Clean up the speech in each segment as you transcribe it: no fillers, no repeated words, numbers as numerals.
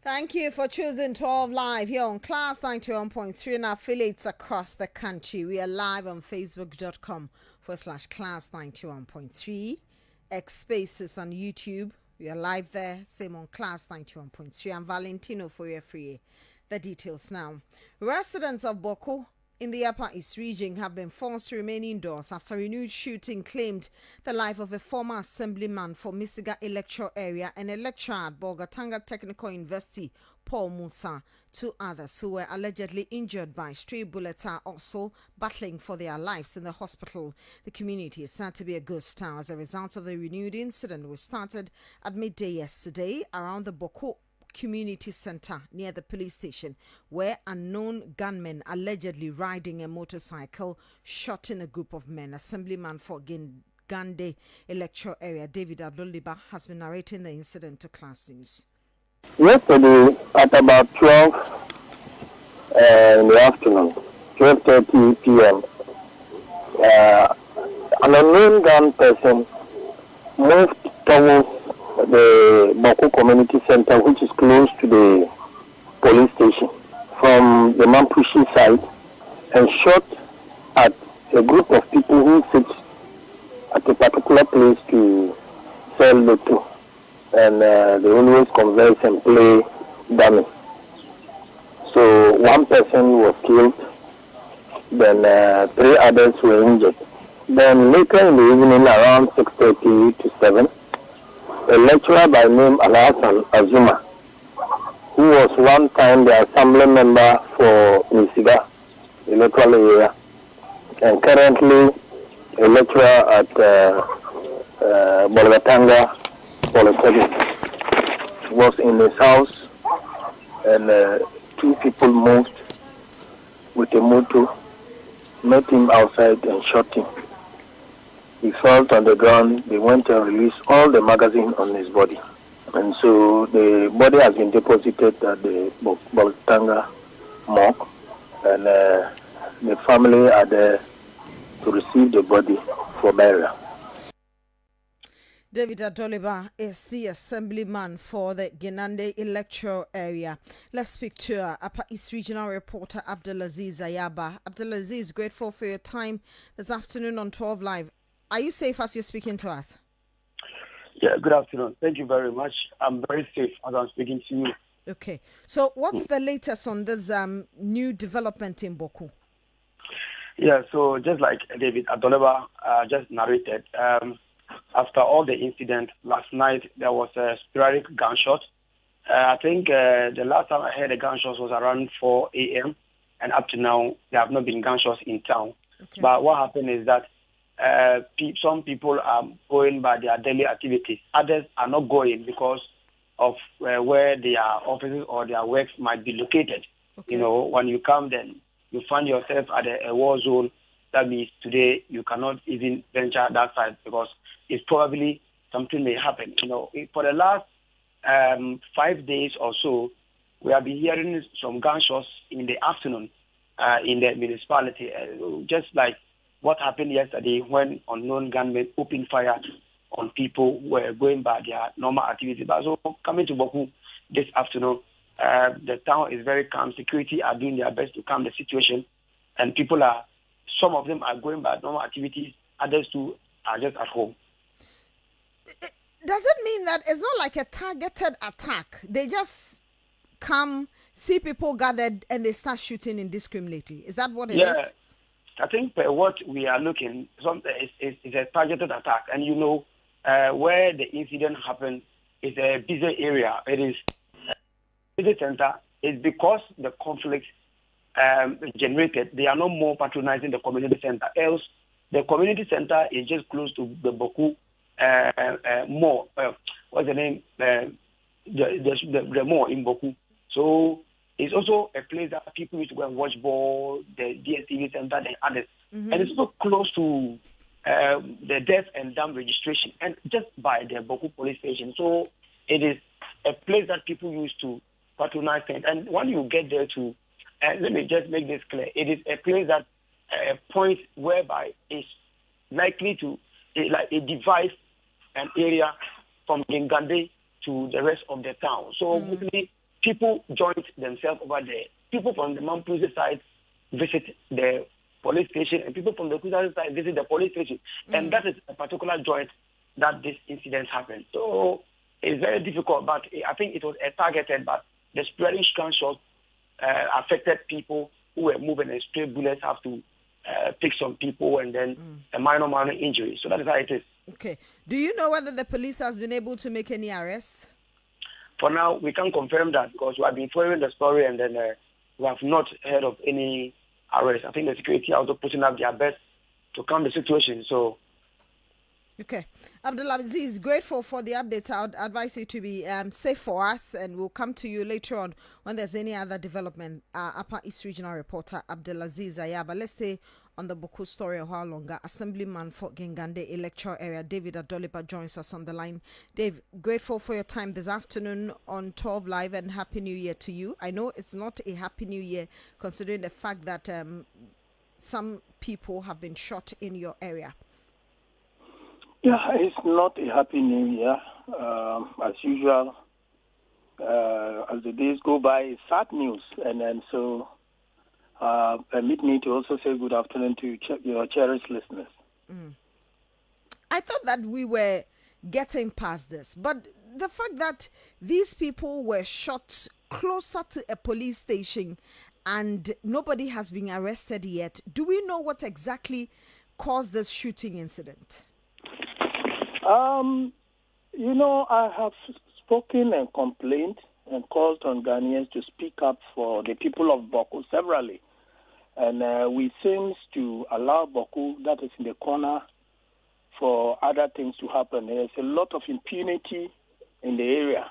Thank you for choosing 12 Live here on Class 91.3 and affiliates across the country. We are live on facebook.com/Class 91.3, X Spaces on YouTube. We are live there, same on Class 91.3. I'm Valentino for your free. The details now. Residents of Bawku in the Upper East region have been forced to remain indoors after renewed shooting claimed the life of a former assemblyman for Misiga electoral area and a lecturer at Bolgatanga Technical University, Paul Musa. Two others who were allegedly injured by stray bullets are also battling for their lives in the hospital. The community is said to be a ghost town as a result of the renewed incident, which started at midday yesterday around the Bawku Community Center near the police station, where unknown gunmen allegedly riding a motorcycle shot in a group of men. Assemblyman for Gande electoral area David Abdul Aziz has been narrating the incident to Class News. Yesterday at about 12 in the afternoon, 12:30 p.m., an unknown gun person moved towards the Bawku Community Center, which is close to the police station, from the Mampushi side, and shot at a group of people who sit at a particular place to sell lotto. And they always converse and play dummy. So one person was killed, then three others were injured. Then later in the evening, around 6:30 to 7, a lecturer by name Alasan Azuma, who was one time the assembly member for Misiga electoral area, and currently a lecturer at Bolgatanga Polytechnic, was in his house, and two people moved with a motor, met him outside and shot him. He fell on the ground. They went and released all the magazine on his body. And so the body has been deposited at the Bolgatanga morgue, and the family are there to receive the body for burial. David Adoliba is the assemblyman for the Genande electoral area. Let's speak to Upper East Regional reporter Abdul Aziz Ayaaba. Abdul Aziz, grateful for your time this afternoon on 12 Live. Are you safe as you're speaking to us? Yeah, good afternoon. Thank you very much. I'm very safe as I'm speaking to you. Okay. So what's the latest on this new development in Bawku? Yeah, so just like David Adoleba just narrated, after all the incident last night, there was a sporadic gunshot. I think the last time I heard a gunshot was around 4 a.m. and up to now, there have not been gunshots in town. Okay. But what happened is that some people are going by their daily activities. Others are not going because of where their offices or their works might be located. Okay. You know, when you come, then you find yourself at a war zone. That means today you cannot even venture that side because it's probably something may happen. You know, for the last 5 days or so, we have been hearing some gunshots in the afternoon in the municipality, just like what happened yesterday when unknown gunmen opened fire on people who were going by their normal activities. But so coming to Bawku this afternoon, the town is very calm. Security are doing their best to calm the situation, and some of them are going by normal activities. Others too are just at home. Does it mean that it's not like a targeted attack? They just come, see people gathered, and they start shooting indiscriminately. Is that what it is? I think what we are looking is a targeted attack. And you know, where the incident happened is a busy area. It is a busy center. It's because the conflict generated, they are no more patronizing the community center. Else, the community center is just close to the Bawku mall. What's the name? The mall in Bawku. So it's also a place that people used to go and watch ball, the DSTV center and others. Mm-hmm. And it's also close to the deaf and dumb registration and just by the Bawku police station. So it is a place that people used to patronize. And when you get there to, let me just make this clear, it is a place that a point whereby it's likely to a device an area from Gingande to the rest of the town. So basically, people joined themselves over there. People from the Mampusi side visit the police station, and people from the Kusasi side visit the police station. And that is a particular joint that this incident happened. So it's very difficult, but I think it was targeted, but the spreading gunshots affected people who were moving, and stray bullets have to pick some people, and then a minor injury. So that is how it is. Okay. Do you know whether the police has been able to make any arrests? For now, we can't confirm that because we have been following the story, and then we have not heard of any arrests. I think the security are also putting up their best to calm the situation. So. Okay. Abdul Aziz, grateful for the updates. I would advise you to be safe for us, and we'll come to you later on when there's any other development. Upper East Regional Reporter Abdul Aziz Ayaaba. Let's stay on the Bawku story a while longer. Assemblyman for Gengande electoral area, David Adoliba, joins us on the line. Dave, grateful for your time this afternoon on 12 Live, and Happy New Year to you. I know it's not a Happy New Year considering the fact that some people have been shot in your area. Yeah, it's not a Happy New Year. As usual, as the days go by, it's sad news. And so permit me to also say good afternoon to your cherished listeners. I thought that we were getting past this, but the fact that these people were shot closer to a police station and nobody has been arrested yet, do we know what exactly caused this shooting incident? I have spoken and complained and called on Ghanaians to speak up for the people of Bawku severally. And we seem to allow Bawku, that is in the corner, for other things to happen. There's a lot of impunity in the area.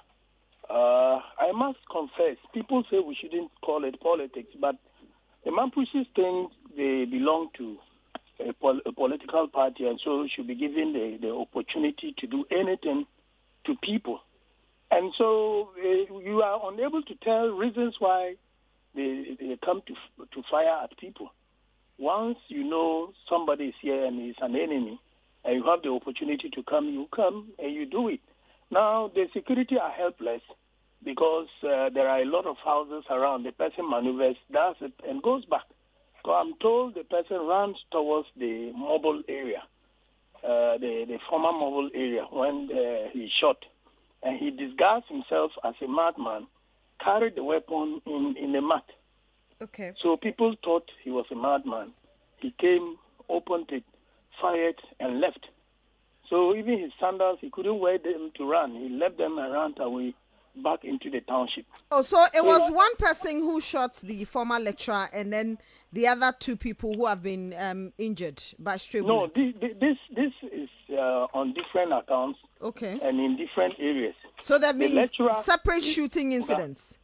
I must confess, people say we shouldn't call it politics, but the Mampushis think they belong to a political party, and so should be given the opportunity to do anything to people. And so you are unable to tell reasons why they come to fire at people. Once you know somebody is here and is an enemy, and you have the opportunity to come, you come and you do it. Now, the security are helpless because there are a lot of houses around. The person maneuvers, does it, and goes back. So I'm told the person runs towards the mobile area, the former mobile area, when he shot. And he disguised himself as a madman, carried the weapon in the mat. Okay. So people thought he was a madman. He came, opened it, fired, and left. So even his sandals, he couldn't wear them to run. He left them and ran away back into the township. Oh, so it was one person who shot the former lecturer, and then the other two people who have been injured by stray bullets? No, this is on different accounts. Okay. And in different areas. So there have been separate shooting incidents?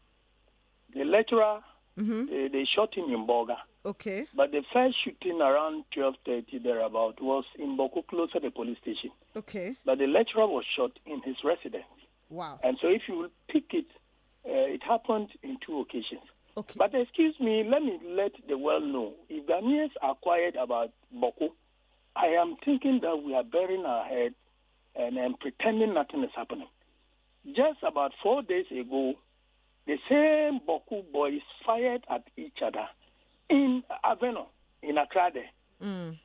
The lecturer, they shot him in Boga. Okay. But the first shooting around 12:30 thereabout was in Bawku, closer to the police station. Okay. But the lecturer was shot in his residence. Wow. And so if you will pick it, it happened in two occasions. Okay. But excuse me, let me let the world know. If Ghanaians are quiet about Bawku, I am thinking that we are burying our head and pretending nothing is happening. Just about 4 days ago, the same Bawku boys fired at each other in Aveno, in Accra there.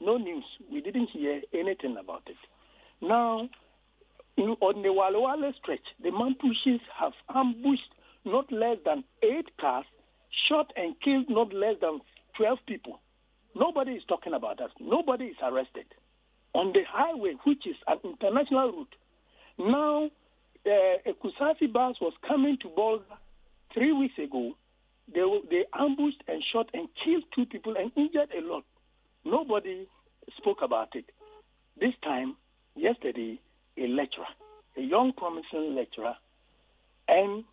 No news. We didn't hear anything about it. Now, on the Wale stretch, the Mampushis have ambushed not less than 8 cars, shot and killed not less than 12 people. Nobody is talking about us. Nobody is arrested. On the highway, which is an international route. Now, a Kusasi bus was coming to Bolga 3 weeks ago. They ambushed and shot and killed 2 people and injured a lot. Nobody spoke about it. This time, yesterday, a lecturer, a young promising lecturer, and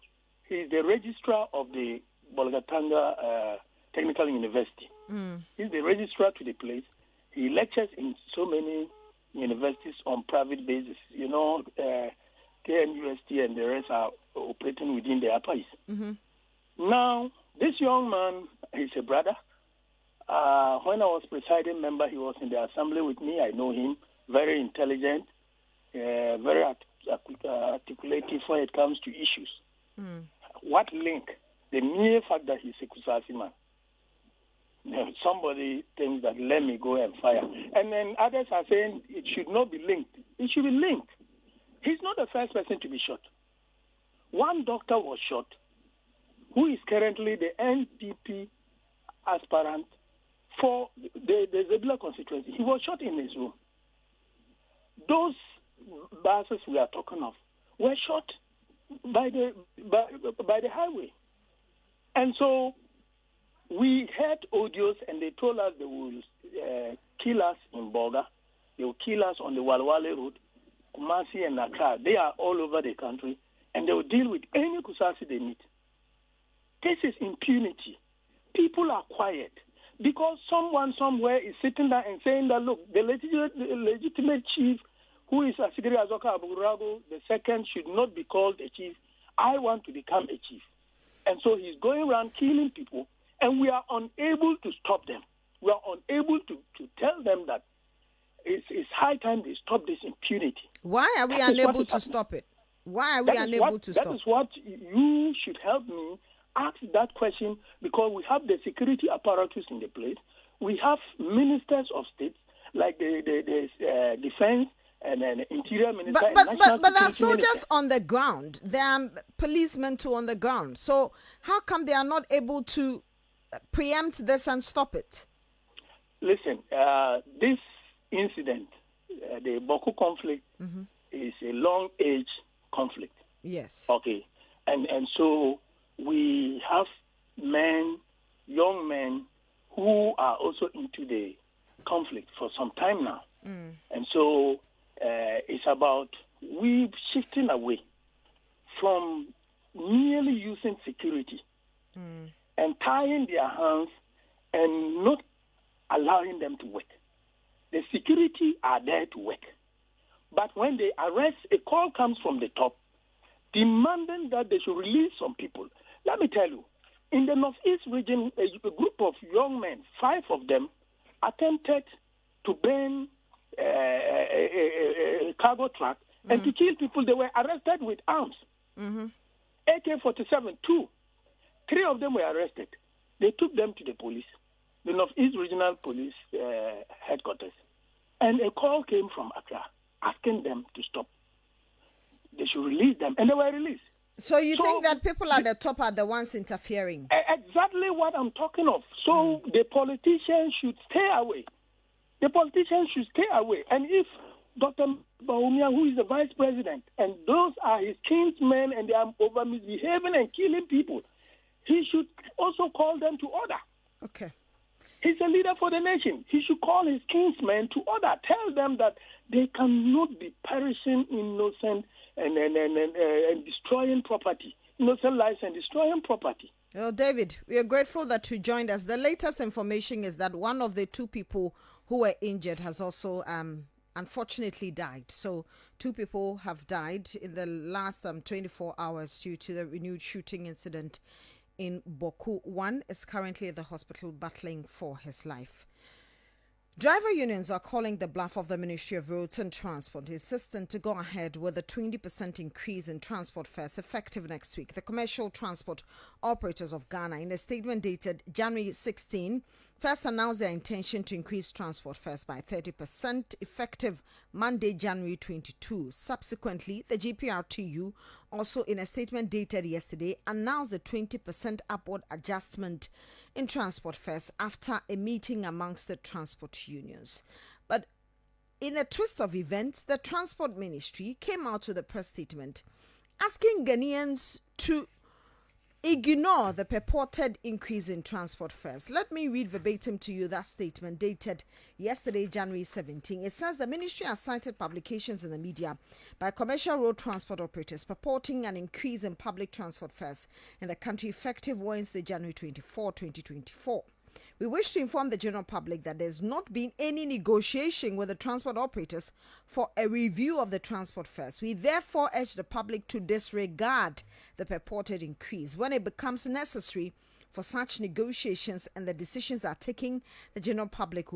he's the registrar of the Bolgatanga Technical University. He's the registrar to the place. He lectures in so many universities on private basis. You know, KNUST and the rest are operating within the Upper East. Now, this young man is a brother. When I was presiding member, he was in the assembly with me. I know him. Very intelligent, very articulative when it comes to issues. what link? The mere fact that he's a Kusasi man. Somebody thinks that let me go and fire. And then others are saying it should not be linked. It should be linked. He's not the first person to be shot. One doctor was shot, who is currently the NPP aspirant for the Zebula constituency. He was shot in his room. Those buses we are talking of were shot by the highway. And so we heard audios, and they told us they will kill us in Boga. They will kill us on the Walwale Road, Kumasi and Accra. They are all over the country, and they will deal with any Kusasi they meet. This is impunity. People are quiet because someone somewhere is sitting there and saying that, look, the legitimate chief, who is Asigiri Azoka Aburago, the second, should not be called a chief. I want to become a chief. And so he's going around killing people, and we are unable to stop them. We are unable to tell them that it's high time they stop this impunity. Why are we unable to stop it? Why are we unable to stop? That is what you should help me ask that question, because we have the security apparatus in the place. We have ministers of state, like the defense and then interior minister. But there are soldiers minister on the ground. There are policemen too on the ground. So how come they are not able to preempt this and stop it? Listen, this incident, the Bawku conflict, is a long-age conflict. Yes. Okay. And so we have young men, who are also into the conflict for some time now. And so it's about we shifting away from merely using security and tying their hands and not allowing them to work. The security are there to work. But when they arrest, a call comes from the top demanding that they should release some people. Let me tell you, in the Northeast region, a group of young men, 5 of them, attempted to burn a cargo truck and to kill people. They were arrested with arms. AK-47, 2. 3 of them were arrested. They took them to the police, the Northeast Regional Police headquarters. And a call came from Accra asking them to stop. They should release them, and they were released. So you think that people at the top are the ones interfering? Exactly what I'm talking of. So the politicians should stay away. The politicians should stay away. And if Dr. Bawumia, who is the vice president, and those are his kinsmen, and they are over misbehaving and killing people, he should also call them to order. Okay. He's a leader for the nation. He should call his kinsmen to order. Tell them that they cannot be perishing innocent and destroying property, innocent lives and destroying property. Well, David, we are grateful that you joined us. The latest information is that one of the 2 people who were injured has also unfortunately died. So 2 people have died in the last 24 hours due to the renewed shooting incident in Bawku. One is currently at the hospital battling for his life. Driver unions are calling the bluff of the Ministry of Roads and Transport, insisting to go ahead with a 20% increase in transport fares effective next week. The Commercial Transport Operators of Ghana, in a statement dated January 16, first announced their intention to increase transport fares by 30% effective Monday, January 22. Subsequently, the GPRTU, also in a statement dated yesterday, announced a 20% upward adjustment in transport fares after a meeting amongst the transport unions. But in a twist of events, the Transport Ministry came out with a press statement asking Ghanaians to ignore the purported increase in transport fares. Let me read verbatim to you that statement dated yesterday, January 17. It says the ministry has cited publications in the media by commercial road transport operators purporting an increase in public transport fares in the country effective Wednesday, January 24, 2024. We wish to inform the general public that there has not been any negotiation with the transport operators for a review of the transport fares. We therefore urge the public to disregard the purported increase. When it becomes necessary for such negotiations and the decisions are taken, the general public will